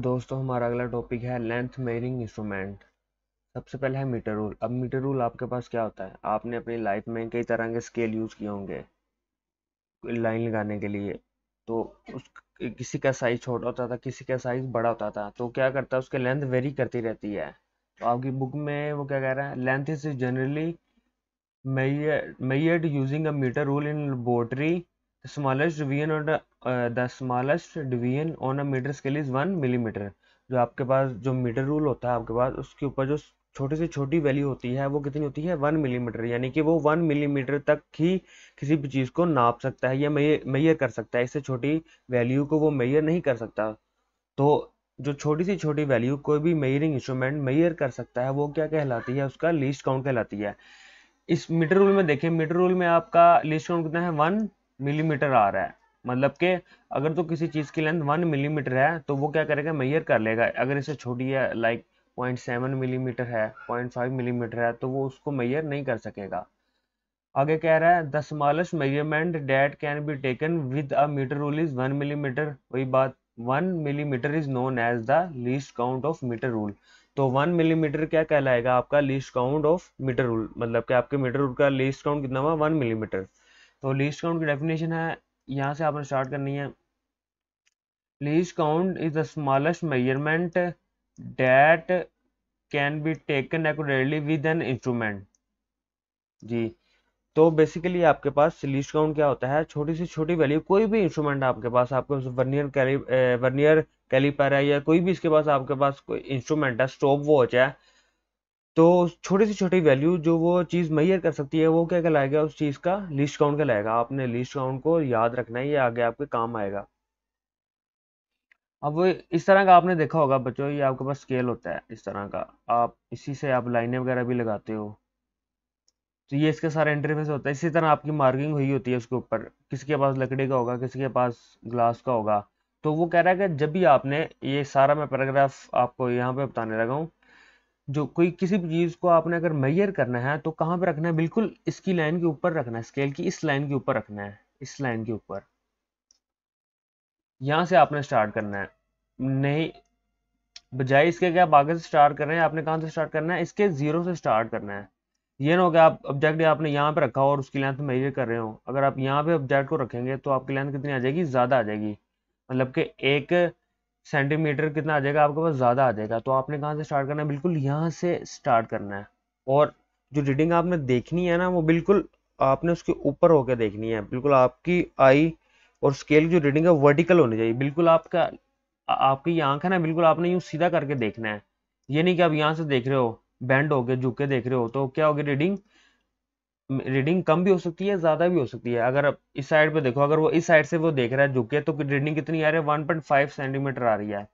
दोस्तों हमारा अगला टॉपिक है लेंथ मेजरिंग इंस्ट्रूमेंट। सबसे पहले है मीटर रूल। अब मीटर रूल आपके पास क्या होता है, आपने अपनी लाइफ में कई तरह के स्केल यूज किए होंगे लाइन लगाने के लिए। तो उस किसी का साइज छोटा होता था, किसी का साइज बड़ा होता था, तो क्या करता है उसके लेंथ वेरी करती रहती है। तो आपकी बुक में वो क्या कह रहा है, length is generally measured using a meter rule in laboratory. The smallest deviation on a meter scale is 1 millimetre. जो आपके पास जो मीटर रूल होता है आपके पास, उसके ऊपर जो छोटी से छोटी वैल्यू होती है वो कितनी होती है, 1 मिलीमीटर। यानी कि वो 1 मिलीमीटर तक ही किसी भी चीज़ को नाप सकता है या मैयर कर सकता है। इससे छोटी वैल्यू को वो मैयर नहीं कर सकता। तो जो छोटी से छोटी वैल्यू कोई भी मेजरिंग इंस्ट्रूमेंट मैयर कर सकता है वो क्या कहलाती है, उसका लीस्ट काउंट कहलाती है। इस मीटर रूल में देखिए, मीटर रूल में आपका लीस्ट काउंट कितना है, 1 मिलीमीटर आ रहा है। मतलब कि अगर तो किसी चीज की लेंथ 1 मिलीमीटर है तो वो क्या करेगा, मेजर कर लेगा। अगर इससे छोटी है, लाइक 0.7 मिलीमीटर है, 0.5 मिलीमीटर है, तो वो उसको मेजर नहीं कर सकेगा। आगे कह रहा है the smallest measurement that can be taken with a metre rule is 1 millimetre. वही बात, 1 millimetre is known as the least count of metre rule. तो 1 मिलीमीटर क्या कहलाएगा, आपका least count of metre rule. मतलब कि आपके मीटर रूल का लीस्ट काउंट कितना हुआ, 1 मिलीमीटर। तो लीस्ट काउंट की डेफिनेशन है, यहाँ से आपने स्टार्ट करनी है। Least count is the smallest measurement that can be taken accurately with an instrument. जी, तो बेसिकली आपके पास लीस्ट काउंट क्या होता है, छोटी से छोटी वैल्यू कोई भी इंस्ट्रूमेंट आपके पास, आपके पास वर्नियर कैलिपर है या कोई भी इसके पास आपके पास कोई इंस्ट्रूमेंट है, स्टॉप वॉच है, तो छोटी से छोटी वैल्यू जो वो चीज़ मेजर कर सकती है वो क्या कहलाएगा, उस चीज़ का लीस्ट काउंट कहलाएगा। आपने लीस्ट काउंट को याद रखना है, ये आगे आपके काम आएगा। अब इस तरह का आपने देखा होगा बच्चों, ये आपके पास स्केल होता है इस तरह का, आप इसी से आप लाइनें वगैरह भी लगाते हो। तो ये इसके सारा इंटरफेस होता है। इसी तरह आपकी मार्किंग हुई होती है उसके ऊपर, किसी के पास लकड़ी का होगा, किसी के पास ग्लास का होगा। तो वो कह रहा है कि जब भी आपने ये सारा, मैं पैराग्राफ आपको यहाँ पे बताने लगा हूँ, जो कोई किसी भी चीज को आपने अगर मेजर करना है तो कहाँ पे रखना है, बिल्कुल इसकी लाइन के ऊपर रखना है, स्केल की इस लाइन के ऊपर रखना है, इस लाइन के ऊपर। यहाँ से आपने स्टार्ट करना है, नहीं बजाय इसके कि आप आगे से स्टार्ट कर रहे हैं, आपने कहाँ से स्टार्ट करना है, इसके जीरो से स्टार्ट करना है। ये ना हो कि आप ऑब्जेक्ट आपने यहाँ पे रखा हो और उसकी लेंथ मेजर कर रहे हो। अगर आप यहाँ पे ऑब्जेक्ट को रखेंगे तो आपकी लेंथ कितनी आ जाएगी, ज़्यादा आ जाएगी। मतलब कि 1 सेंटीमीटर कितना आ जाएगा आपके पास, ज़्यादा आ जाएगा। तो आपने कहाँ से स्टार्ट करना है, बिल्कुल यहाँ से स्टार्ट करना है। और जो रीडिंग आपने देखनी है ना, वो बिल्कुल आपने उसके ऊपर होकर देखनी है। बिल्कुल आपकी आई और स्केल की जो रीडिंग है वर्टिकल होनी चाहिए। बिल्कुल आपका आपकी आंख है ना, बिल्कुल आपने यूं सीधा करके देखना है। ये नहीं कि आप यहाँ से देख रहे हो, बेंड हो गए, झुक के देख रहे हो, तो क्या होगी, रीडिंग रीडिंग कम भी हो सकती है, ज्यादा भी हो सकती है। अगर आप इस साइड पे देखो, अगर वो इस साइड से वो देख रहा है झुक के, तो रीडिंग कितनी आ रही है, 1.5 सेंटीमीटर आ रही है।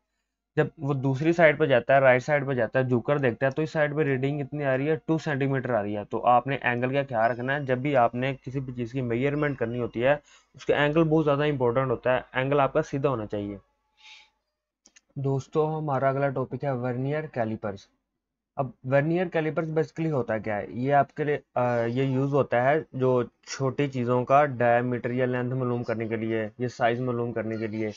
जब वो दूसरी साइड पे जाता है, राइट साइड पे जाता है, झुककर देखता है, तो इस साइड पे रीडिंग कितनी आ रही है, 2 सेंटीमीटर आ रही है। तो आपने एंगल का ख्याल रखना है जब भी आपने किसी भी चीज़ की मेजरमेंट करनी होती है। उसका एंगल बहुत ज़्यादा इंपॉर्टेंट होता है, एंगल आपका सीधा होना चाहिए। दोस्तों हमारा अगला टॉपिक है वर्नियर कैलिपर्स। अब वर्नियर कैलिपर्स बेसिकली होता है क्या है, ये आपके लिए ये यूज होता है जो छोटी चीज़ों का डायमीटर या लेंथ मालूम करने के लिए, ये साइज मालूम करने के लिए।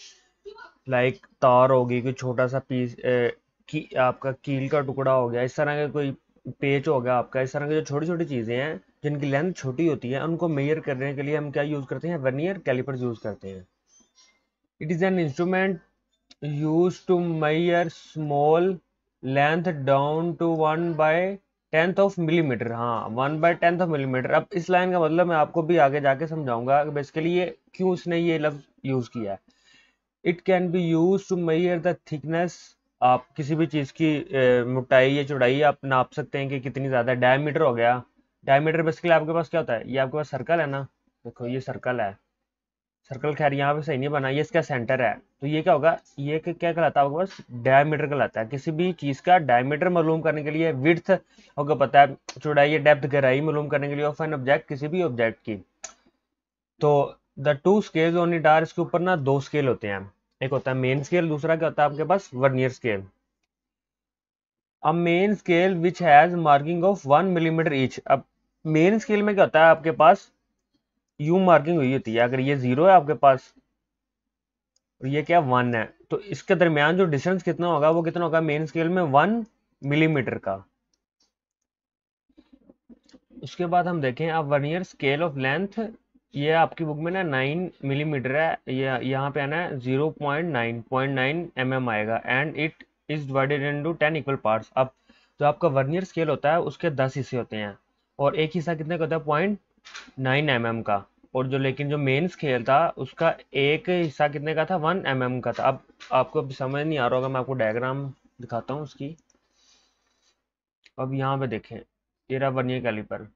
लाइक तार होगी, कोई छोटा सा पीस की आपका कील का टुकड़ा हो गया, इस तरह का कोई पेच हो गया आपका। इस तरह की जो छोटी छोटी चीज़ें हैं जिनकी लेंथ छोटी होती है, उनको मेजर करने के लिए हम क्या यूज़ करते हैं, वर्नियर कैलिपर्स यूज़ करते हैं। It is an instrument used to measure small length down to 1/10 of millimeter। हाँ, 1/10 of millimeter। अब इस लाइन का मतलब मैं आपको भी आगे जाके समझाऊंगा कि बेसिकली ये क्यों उसने ये लफ्ज यूज किया है। It can be use to measure the thickness. आप किसी भी चीज की मोटाई या चौड़ाई आप नाप सकते हैं कि कितनी ज्यादा। डायमीटर हो गया, डायमीटर बेसिकली आपके पास क्या होता है, ये आपके पास सर्कल है ना, देखो ये सर्कल है। सर्कल खैर यहाँ पे सही नहीं बना, ये इसका सेंटर है। तो ये क्या होगा, ये क्या कहलाता है आपके पास, डायमीटर कहलाता है। किसी भी चीज का डायमीटर मालूम करने के लिए, विड्थ होगा पता है, चौड़ाई या डेप्थ गहराई मालूम करने के लिए ऑफ एन ऑब्जेक्ट, किसी भी ऑब्जेक्ट की। तो the two scale on it are, इसके ऊपर ना दो स्केल होते हैं। एक होता है मेन स्केल, दूसरा क्या होता है आपके पास, vernier scale. A main scale which has marking of 1 millimetre each. अब मेन स्केल में क्या होता है, आपके पास यू मार्किंग हुई होती है। अगर ये 0 है आपके पास और ये क्या 1 है, तो इसके दरमियान जो डिस्टेंस कितना होगा वो कितना होगा मेन स्केल में 1 मिलीमीटर का। उसके बाद हम देखें अब वर्नियर स्केल ऑफ लेंथ, ये आपकी बुक में ना 9 मिलीमीटर है, ये यहाँ पे आना है 0.9 mm आएगा, and it is divided into 10 equal parts. अब जो आपका वर्नियर स्केल होता है उसके 10 हिस्से होते हैं, और एक हिस्सा कितने का होता है 0.9 mm का, और जो लेकिन जो मेन स्केल था उसका एक हिस्सा कितने का था 1 mm का था। अब आपको अभी समझ नहीं आ रहा होगा, मैं आपको डायग्राम दिखाता हूँ उसकी। अब यहाँ पे देखें, ये रहा वर्नियर कैलिपर।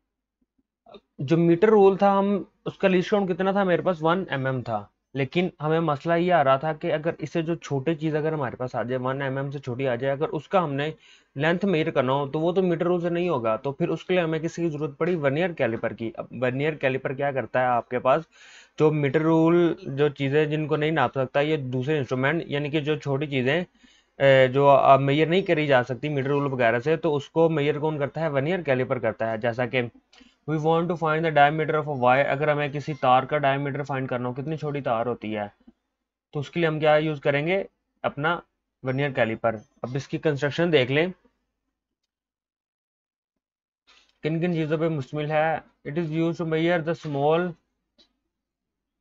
जो मीटर रोल था, हम उसका लीस्ट काउंट कितना था मेरे पास 1 mm था, लेकिन हमें मसला ये आ रहा था कि अगर इससे जो छोटी चीज़ अगर हमारे पास आ जाए 1 mm से छोटी आ जाए, अगर उसका हमने लेंथ मेजर करना हो तो वो तो मीटर रूल से नहीं होगा, तो फिर उसके लिए हमें किसी की जरूरत पड़ी वर्नियर कैलिपर की। अब वर्नियर कैलिपर क्या करता है, आपके पास जो मीटर रूल जो चीज़ें जिनको नहीं नाप सकता, ये दूसरे इंस्ट्रूमेंट यानी कि जो छोटी चीज़ें जो मेजर नहीं करी जा सकती मीटर रूल वगैरह से, तो उसको मेजर कौन करता है, वर्नियर कैलिपर करता है। जैसा कि we want to find the diameter of a wire, अगर हमें किसी तार का डायमीटर फाइंड करना हो, कितनी छोटी तार होती है, तो उसके लिए हम क्या यूज करेंगे, अपना वर्नियर कैलिपर। अब इसकी कंस्ट्रक्शन देख लें, किन किन चीज़ों पे मुश्तमिल है। It is use to measure the small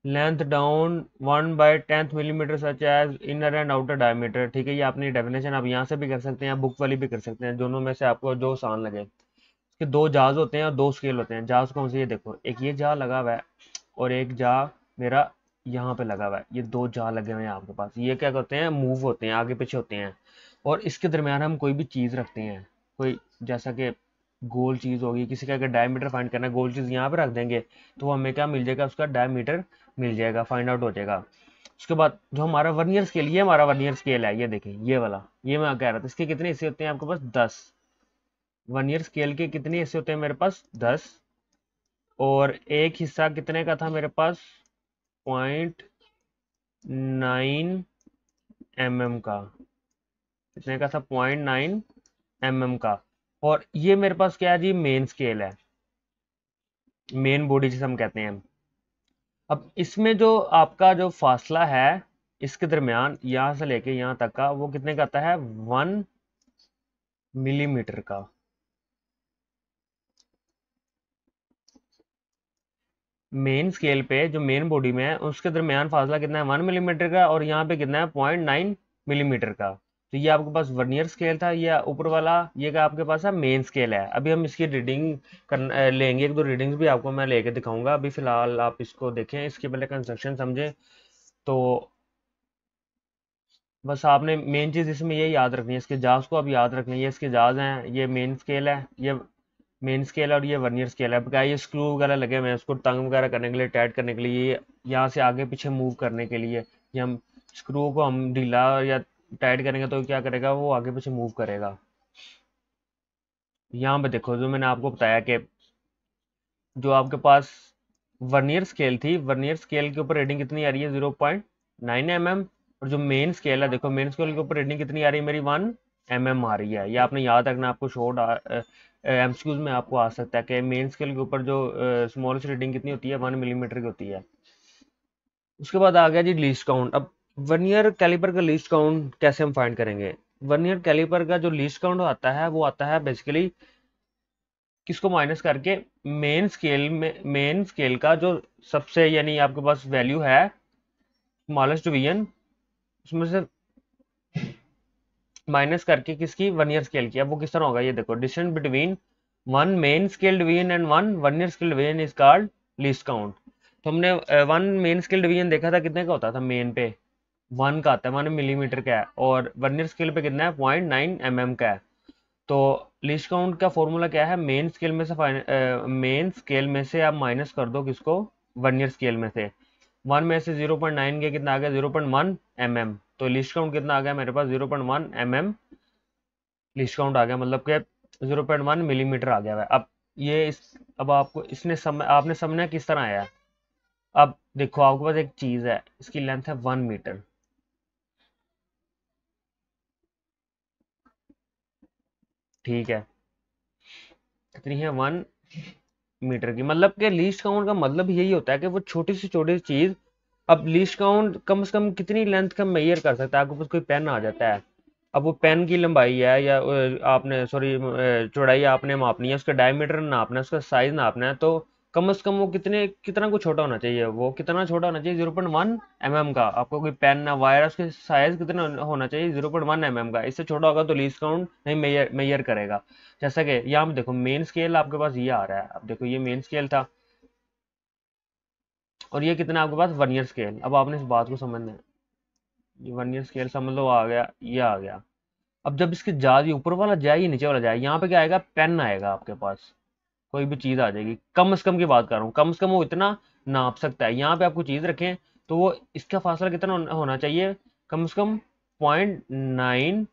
length down 1/10 millimetre such as inner and outer diameter. ठीक है, ये अपनी डेफिनेशन आप यहाँ से भी कर सकते हैं, बुक वाली भी कर सकते हैं, दोनों में से आपको जो आसान लगे। इसके दो जाज होते हैं और दो स्केल होते हैं। जाज कौन से, ये देखो, एक ये जा लगा हुआ है और एक जा मेरा यहाँ पे लगा हुआ है, ये दो जा लगे हुए हैं आपके पास। ये क्या करते हैं, मूव होते हैं, आगे पीछे होते हैं, और इसके दरमियान हम कोई भी चीज़ रखते हैं, कोई जैसा कि गोल चीज़ होगी, किसी का अगर डायमीटर फाइंड करना है, गोल चीज़ यहाँ पे रख देंगे तो हमें क्या मिल जाएगा, उसका डायमीटर मिल जाएगा, फाइंड आउट हो जाएगा। उसके बाद जो हमारा वर्नियर स्केल, ये हमारा वर्नियर स्केल है, ये देखें ये वाला, ये मैं कह रहा था, इसके कितने हिस्से होते हैं आपके पास 10। वर्नियर स्केल के कितने हिस्से होते हैं मेरे पास 10, और एक हिस्सा कितने का था मेरे पास 0.9 mm का, कितने का था 0.9 mm का। और ये मेरे पास क्या है जी, मेन स्केल है, मेन बॉडी जिसे हम कहते हैं। अब इसमें जो आपका जो फासला है इसके दरमियान यहाँ से लेके यहाँ तक का, वो कितने का आता है 1 मिलीमीटर का। मेन स्केल पे जो मेन बॉडी में है उसके दरमियान फासला कितना है 1 मिलीमीटर का, और यहाँ पे कितना है 0.9 मिलीमीटर का। तो ये आपके पास वर्नियर स्केल था, ये ऊपर वाला ये का आपके पास है मेन स्केल है। अभी हम इसकी रीडिंग लेंगे, एक दो रीडिंग्स भी आपको मैं लेके दिखाऊंगा। अभी फिलहाल आप इसको देखें, इसके पहले कंस्ट्रक्शन समझें। तो बस आपने मेन चीज़ इसमें ये याद रखनी है, इसके जाज को आप याद रखनी है, ये इसके जाज हैं, ये मेन स्केल है, ये मेन स्केल और ये वर्नियर स्केल है। क्या ये स्क्रू वगैरह लगे हुए हैं उसको तंग वगैरह करने के लिए, टाइट करने के लिए, ये यहाँ से आगे पीछे मूव करने के लिए, ये हम स्क्रू को हम ढीला या टाइट करेंगे तो क्या करेगा, वो आगे पीछे मूव करेगा। यहाँ पे देखो, जो मैंने आपको बताया कि जो आपके पास वर्नियर स्केल थी, वर्नियर स्केल के ऊपर रीडिंग कितनी आ रही है 0.9 mm, और जो मेन स्केल है देखो, मेन स्केल के ऊपर रीडिंग कितनी आ रही है मेरी 1 mm आ रही है। ये आपने याद रखना, आपको शॉर्ट एमसीक्यूज में आपको आ सकता है कि मेन स्केल के ऊपर जो स्मॉलेस्ट रीडिंग कितनी होती है 1 मिलीमीटर की होती है। उसके बाद आ गया जी लीस्ट काउंट। अब वर्नियर कैलिपर का लीस्ट काउंट कैसे हम फाइंड करेंगे। वर्नियर कैलिपर का जो लीस्ट काउंट आता है वो आता है बेसिकली किसको माइनस करके, मेन स्केल का जो सबसे यानी आपके पास वैल्यू है स्मॉलेस्ट डिवीजन, उसमें से माइनस करके किसकी, वर्नियर स्केल की। अब वो किस तरह होगा, ये देखो, distance between 1 main scale division and 1 vernier scale division is called least count. तो हमने 1 मेन स्केल डिवीजन देखा था, कितने का होता था, मेन पे 1 का आता है, 1 मिलीमीटर का है, और वर्नियर स्केल पे कितना है 0.9 mm का है। तो लीस्ट काउंट का फॉर्मूला क्या है, मेन स्केल में से आप माइनस कर दो किसको, वर्नियर स्केल में से। 1 में से 0.9 के कितना आ गया 0.1 mm, तो लीस्ट काउंट कितना आ गया मेरे पास 0.1 mm लीस्ट काउंट आ गया, मतलब कि 0.1 मिलीमीटर आ गया है। अब ये अब आपको आपने समझना किस तरह आया है। अब देखो, आपके पास एक चीज है, इसकी लेंथ है 1 मीटर, ठीक है, कितनी है 1 मीटर की। मतलब कि लीस्ट काउंट का मतलब यही होता है कि वो छोटी से छोटी चीज अब लीस्ट काउंट कम से कम कितनी लेंथ का मेजर कर सकता है, आपके पास कोई पेन आ जाता है, अब वो पेन की लंबाई है या आपने सॉरी चौड़ाई आपने मापनी है, उसका डायमीटर नापना है, उसका साइज नापना है, तो कम से कम वो कितना कुछ छोटा होना चाहिए, वो कितना छोटा होना चाहिए 0.1 mm का। आपको कोई पेन ना वायर है, उसके साइज कितना होना चाहिए 0.1 mm का। इससे छोटा होगा तो लीस्ट काउंट नहीं मेजर करेगा। जैसा कि यहाँ पे देखो मेन स्केल आपके पास ये आ रहा है, अब देखो ये मेन स्केल था और ये कितना आपके पास वर्नियर स्केल। अब आपने इस बात को समझना है, ये वर्नियर स्केल समझ लो आ गया, ये आ गया। अब जब इसके जा ये ऊपर वाला जाए ये नीचे वाला जाए, यहाँ पे क्या आएगा, पेन आएगा आपके पास, कोई भी चीज आ जाएगी। कम से कम की बात कर रहा हूँ, कम से कम वो इतना नाप सकता है। यहाँ पे आपको चीज रखें तो वो इसका फासला कितना होना चाहिए, कम से कम 0.9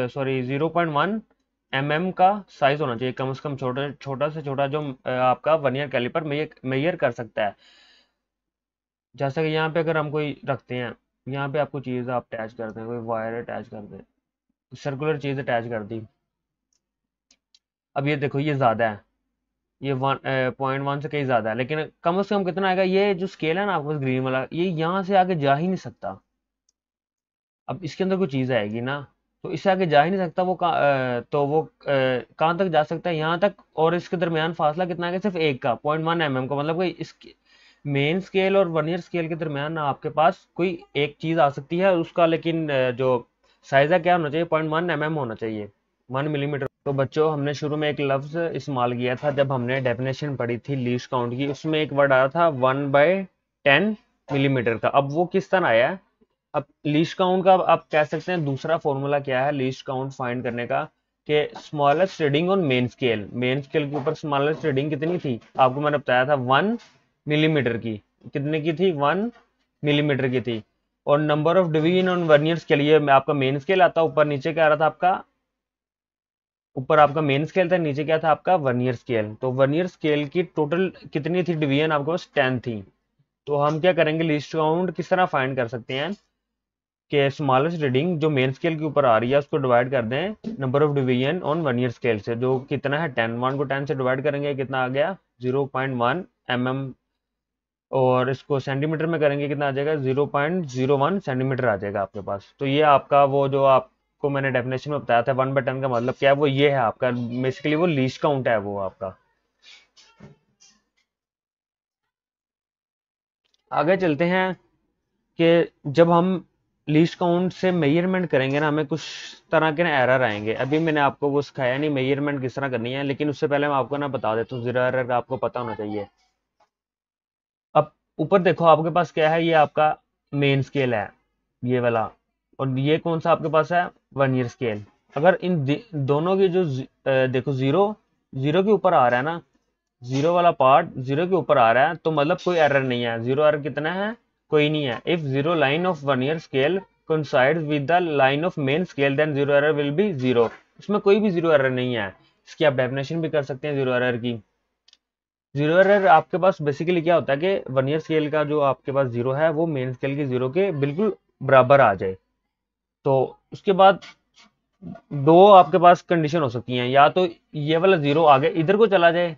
सॉरी 0.1 mm का साइज होना चाहिए कम से कम। छोटा से छोटा जो आपका वर्नियर कैलिपर मेजर कर सकता है। जैसा कि यहाँ पे अगर हम कोई रखते हैं, यहाँ पे आपको चीज आप अटैच करते हैं, कोई वायर अटैच कर दें, सर्कुलर चीज अटैच कर दी। अब ये देखो ये ज्यादा है, ये 0.1 से कहीं ज्यादा है, लेकिन कम से कम कितना आएगा, ये जो स्केल है ना आपके पास ग्रीन वाला, ये यहाँ से आगे जा ही नहीं सकता। अब इसके अंदर कोई चीज आएगी ना, तो इससे आगे जा ही नहीं सकता। तो वो कहाँ तक जा सकता है, यहाँ तक, और इसके दरमियान फासला कितना आएगा, सिर्फ एक का 0.1 mm का। मतलब कोई इस मेन स्केल और वर्नियर स्केल के दरमियान आपके पास कोई एक चीज आ सकती है उसका, लेकिन जो साइज है क्या होना चाहिए, 0.1 mm होना चाहिए, 1 mm। तो बच्चों हमने शुरू में एक लफ्ज इस्तेमाल किया था जब हमने डेफिनेशन पढ़ी थी लीस्ट काउंट की, उसमें एक वर्ड आया था 1/10 mm का। अब वो किस तरह आया है, अब लीस्ट काउंट का आप कह सकते हैं दूसरा फॉर्मूला क्या है लीस्ट काउंट फाइंड करने का, कि smallest reading on main scale के ऊपर स्मॉलेस्ट रीडिंग कितनी थी, आपको मैंने बताया था 1 mm की। कितने की थी, 1 mm की थी। और number of division on vernier scale, ये आपका मेन स्केल आता, ऊपर नीचे क्या आ रहा था आपका, ऊपर आपका मेन स्केल था, नीचे क्या था आपका वर्नियर स्केल। तो वर्नियर स्केल की टोटल कितनी थी डिवीजन, आपके पास 10 थी। तो हम क्या करेंगे, लीस्ट काउंट किस तरह फाइंड कर सकते हैं कि स्मॉलेस्ट रीडिंग जो मेन स्केल के ऊपर आ रही है उसको डिवाइड कर दें number of division on vernier scale से, जो कितना है 10। 1 को 10 से डिवाइड करेंगे कितना आ गया 0.1 mm, और इसको सेंटीमीटर में करेंगे कितना आ जाएगा 0.01 सेंटीमीटर आ जाएगा आपके पास। तो ये आपका वो जो आपको मैंने डेफिनेशन में बताया था 1/10 का मतलब क्या है, वो ये है आपका बेसिकली वो लीस्ट काउंट है वो आपका। आगे चलते हैं कि जब हम लीस्ट काउंट से मेजरमेंट करेंगे ना, हमें कुछ तरह के ना एरर आएंगे। अभी मैंने आपको वो सिखाया नहीं मेजरमेंट किस तरह करनी है, लेकिन उससे पहले मैं आपको ना बता देता हूँ, जीरो एरर का आपको पता होना चाहिए। अब ऊपर देखो आपके पास क्या है, ये आपका मेन स्केल है ये वाला, और ये कौन सा आपके पास है, वर्नियर स्केल। अगर इन दोनों की जो देखो जीरो जीरो के ऊपर आ रहा है ना, जीरो वाला पार्ट जीरो के ऊपर आ रहा है, तो मतलब कोई एरर नहीं है। जीरो एरर कितना है, कोई नहीं है। If zero line of vernier scale coincides with the line of main scale then zero error will be zero। इसमें कोई भी जीरो एरर नहीं है। इसकी आप डेफिनेशन भी कर सकते हैं जीरो एरर की। जीरो एरर आपके पास बेसिकली क्या होता है कि वर्नियर स्केल का जो आपके पास जीरो है वो मेन स्केल की जीरो के बिल्कुल बराबर आ जाए। तो उसके बाद दो आपके पास कंडीशन हो सकती हैं, या तो ये वाला जीरो आगे इधर को चला जाए,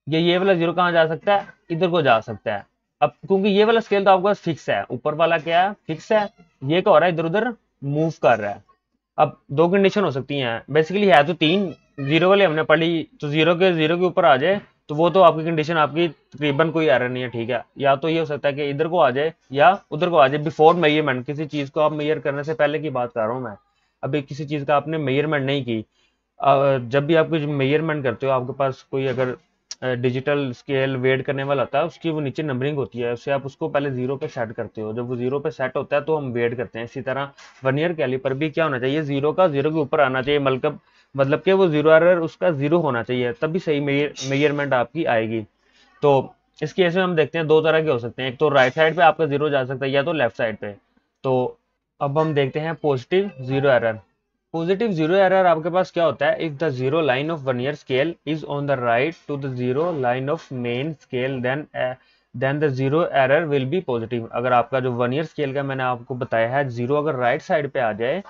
या ये वाला जीरो कहाँ जा सकता है, इधर को जा सकता है। अब क्योंकि ये वाला स्केल तो आपके पास फिक्स है, ऊपर वाला क्या है, फिक्स है, ये क्या हो रहा है, इधर उधर मूव कर रहा है। अब दो कंडीशन हो सकती हैं, बेसिकली है तो तीन, जीरो वाले हमने पढ़ी, तो जीरो के ऊपर आ जाए तो वो तो आपकी कंडीशन आपकी तकरीबन कोई एरर नहीं है, ठीक है। या तो ये हो सकता है कि इधर को आ जाए या उधर को आ जाए बिफोर मेजरमेंट। किसी चीज को आप मेजर करने से पहले की बात कर रहा हूँ मैं, अभी किसी चीज का आपने मेजरमेंट नहीं की। जब भी आप कुछ मेजरमेंट करते हो, आपके पास कोई अगर डिजिटल स्केल वेट करने वाला होता है, उसकी वो नीचे नंबरिंग होती है, उससे आप उसको पहले जीरो पे सेट करते हो। जब वो जीरो पे सेट होता है तो हम वेट करते हैं। इसी तरह वर्नियर कैलिपर भी क्या होना चाहिए, जीरो का जीरो के ऊपर आना चाहिए, मतलब कि वो जीरो एरर उसका जीरो होना चाहिए, तभी सही मेजरमेंट आपकी आएगी। तो इस केस में हम देखते हैं दो तरह के हो सकते हैं, एक तो राइट साइड पे आपका जीरो जा सकता है या तो लेफ्ट साइड पे। तो अब हम देखते हैं positive zero error. Positive zero error आपके पास क्या होता है, if the zero line of vernier scale is on the right to the zero line of main scale then the zero error will be positive. अगर आपका जो vernier scale का मैंने आपको बताया है जीरो अगर राइट साइड पे आ जाए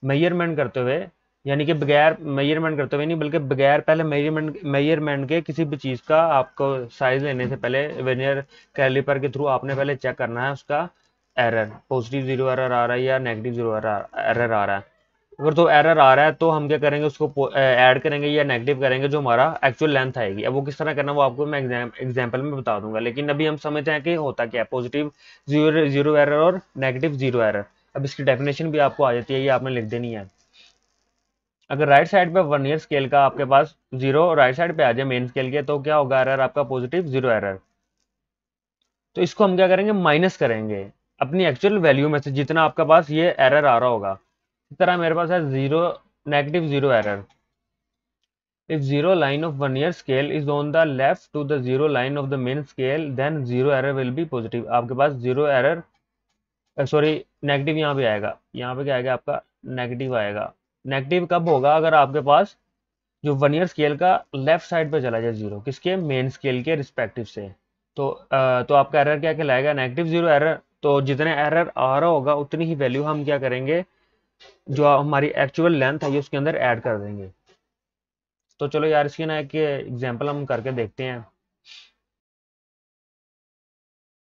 मेजरमेंट करते हुए, यानी कि बगैर मेजरमेंट करते हुए नहीं, बल्कि बगैर पहले मेजरमेंट के किसी भी चीज़ का आपको साइज लेने से पहले वर्नियर कैलिपर के थ्रू आपने पहले चेक करना है उसका एरर, पॉजिटिव जीरो एरर आ रहा है या नेगेटिव जीरो एरर आ रहा है। अगर तो एरर आ रहा है तो हम क्या करेंगे, उसको ऐड करेंगे या नेगेटिव करेंगे, जो हमारा एक्चुअल लेंथ आएगी। अब वो किस तरह करना वो आपको मैं एग्जाम्पल में बता दूंगा, लेकिन अभी हम समझते हैं कि होता क्या है पॉजिटिव जीरो एरर और नेगेटिव जीरो एरर। अब इसकी डेफिनेशन भी आपको आ जाती है, ये आपने लिख देनी है। अगर राइट साइड पे वर्नियर स्केल का आपके पास जीरो राइट साइड पे आ जाए मेन स्केल के, तो क्या होगा एरर आपका पॉजिटिव जीरो एरर। तो इसको हम क्या करेंगे, माइनस करेंगे अपनी एक्चुअल वैल्यू में से, जितना आपका पास ये एरर आ रहा होगा। इस तरह मेरे पास है zero negative zero error. If zero line of vernier scale is on the left to the zero line of the main scale, then zero error will be positive। आपके पास जीरो एरर सॉरी नेगेटिव यहाँ पे आएगा, यहाँ पे क्या आएगा आपका negative आएगा। नेगेटिव कब होगा, अगर आपके पास जो वर्नियर स्केल का लेफ्ट साइड पे चला जाए जीरो, किसके मेन स्केल के रिस्पेक्टिव से। तो आपका एरर क्या कहलाएगा, नेगेटिव जीरो एरर। तो जितने एरर आ रहा होगा उतनी ही वैल्यू हम क्या करेंगे, जो हमारी एक्चुअल लेंथ है उसके अंदर ऐड कर देंगे। तो चलो यार इसकी ना एक एग्जांपल हम करके देखते हैं।